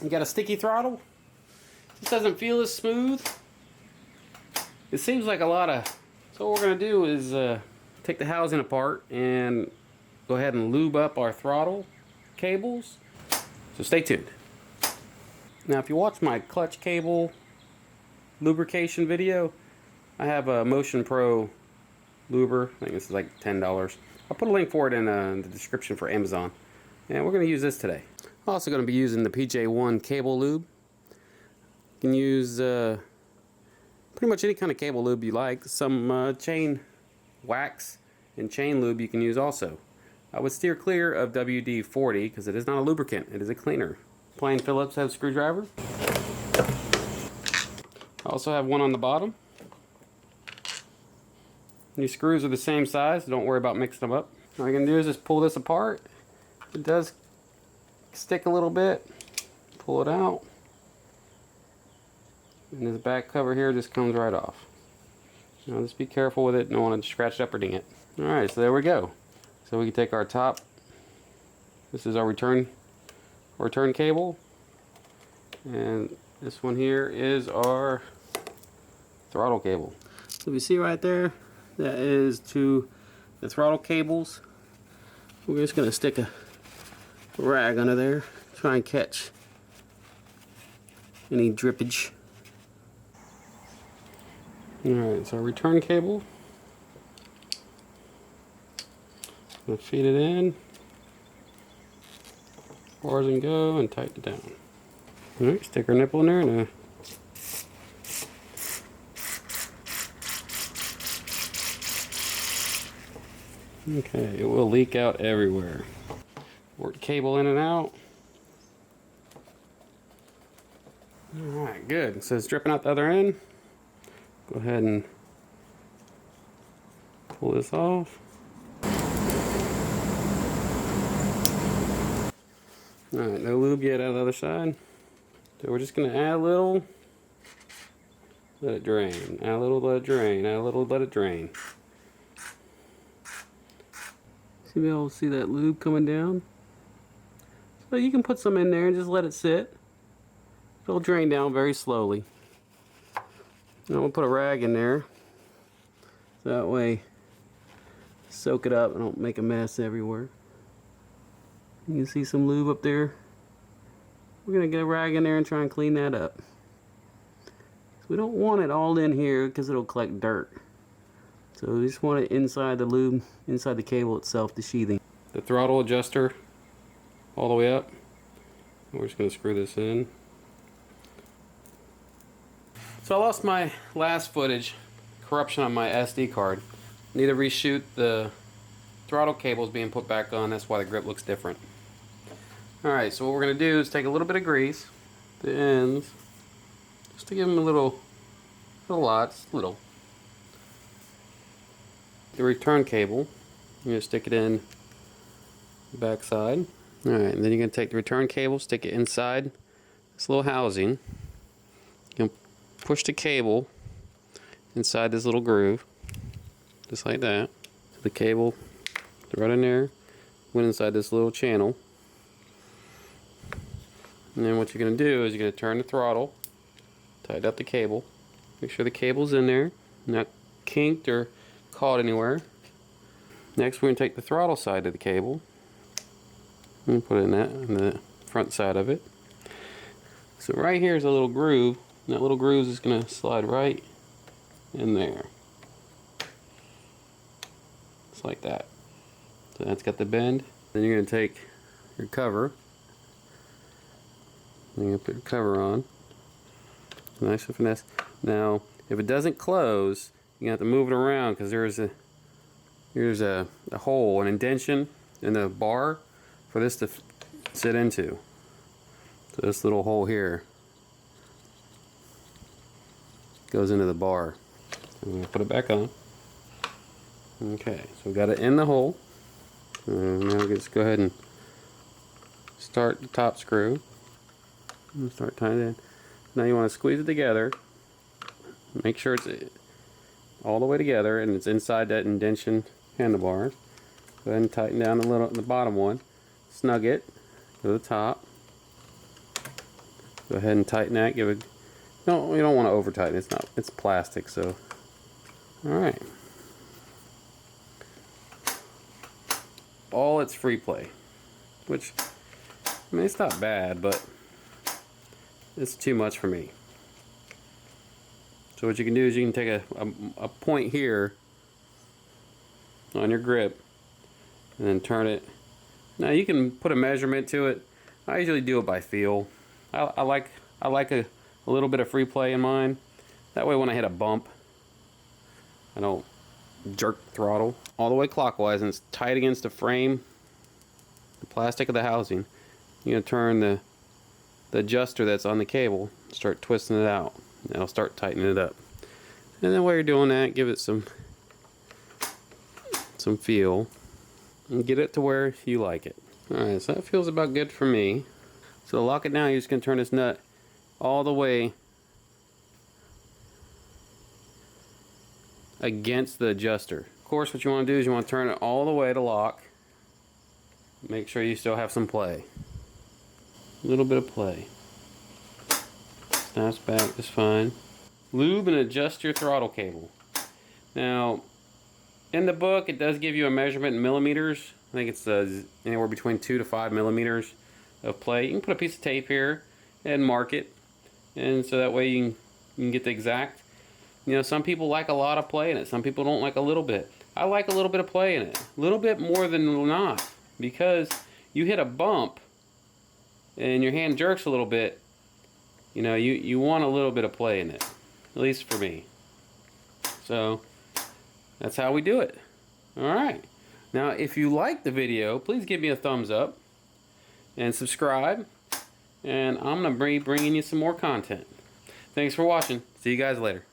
You got a sticky throttle. This doesn't feel as smooth. It seems like a lot of... So what we're going to do is take the housing apart and go ahead and lube up our throttle cables. So stay tuned. Now if you watch my clutch cable lubrication video, I have a Motion Pro luber. I think this is like $10. I'll put a link for it in the description for Amazon. And we're going to use this today. I'm also going to be using the PJ1 cable lube. You can use pretty much any kind of cable lube you like. Some chain wax and chain lube you can use also. I would steer clear of WD-40 because it is not a lubricant, it is a cleaner. Plain Phillips head screwdriver. I also have one on the bottom. These screws are the same size, so don't worry about mixing them up. All you're going to do is just pull this apart. It does stick a little bit. Pull it out. And this back cover here just comes right off. Now just be careful with it, don't want to scratch it up or ding it. Alright, so there we go. So we can take our top, this is our return cable, and this one here is our throttle cable. So if you see right there, that is to the throttle cables. We're just going to stick a rag under there, try and catch any drippage. Alright, so our return cable. Gonna feed it in. Bars and go and tighten it down. Alright, stick our nipple in there and okay, it will leak out everywhere. Work the cable in and out. Alright, good. So it's dripping out the other end. Go ahead and pull this off. Alright, no lube yet out of the other side. So we're just going to add a little, let it drain, add a little, let it drain, add a little, let it drain. So you'll be able to see that lube coming down. So you can put some in there and just let it sit. It'll drain down very slowly. Now we'll put a rag in there. So that way, soak it up and don't make a mess everywhere. You can see some lube up there. We're going to get a rag in there and try and clean that up. So we don't want it all in here because it'll collect dirt. So we just want it inside the lube, inside the cable itself, the sheathing. The throttle adjuster all the way up. We're just going to screw this in. So I lost my last footage, corruption on my SD card. Need to reshoot the throttle cables being put back on, that's why the grip looks different. Alright, so what we're going to do is take a little bit of grease, the ends, just to give them a little lots, little. The return cable, you're going to stick it in the back side. Alright, and then you're going to take the return cable, stick it inside this little housing. You're going to push the cable inside this little groove, just like that. So the cable right in there, went inside this little channel. And then what you're going to do is you're going to turn the throttle, tighten up the cable, make sure the cable's in there, not kinked or caught anywhere. Next we're going to take the throttle side of the cable and put it in the front side of it. So right here is a little groove, and that little groove is going to slide right in there. Just like that. So that's got the bend. Then you're going to take your cover. You're going to put your cover on. Nice and finesse. Now, if it doesn't close, you're going to have to move it around because there's a hole, an indention in the bar for this to sit into. So this little hole here goes into the bar. I'm going to put it back on. Okay, so we got it in the hole. Now we can just go ahead and start the top screw. And start tying it in. Now you want to squeeze it together. Make sure it's all the way together and it's inside that indention handlebar. Go ahead and tighten down a little the bottom one. Snug it to the top. Go ahead and tighten that. Give it. No, you don't want to over tighten. It's plastic, so. All right. All its free play, which, I mean, it's not bad, but it's too much for me. So what you can do is you can take a point here on your grip and then turn it. Now you can put a measurement to it. I usually do it by feel. I like a little bit of free play in mine. That way when I hit a bump, I don't jerk the throttle all the way clockwise and it's tight against the frame, the plastic of the housing. You're going to turn the adjuster that's on the cable, start twisting it out. And it'll start tightening it up. And then while you're doing that, give it some feel and get it to where you like it. Alright, so that feels about good for me. So to lock it down, you're just going to turn this nut all the way against the adjuster. Of course, what you want to do is you want to turn it all the way to lock. Make sure you still have some play. A little bit of play. Snaps back just fine. Lube and adjust your throttle cable. Now, in the book, it does give you a measurement in millimeters. I think it's anywhere between 2 to 5 millimeters of play. You can put a piece of tape here and mark it, and so that way you can get the exact. You know, some people like a lot of play in it. Some people don't like a little bit. I like a little bit of play in it. A little bit more than not, because you hit a bump and your hand jerks a little bit. You know, you want a little bit of play in it, at least for me. So that's how we do it. Alright, now if you like the video, please give me a thumbs up and subscribe, and I'm going to be bringing you some more content. Thanks for watching. See you guys later.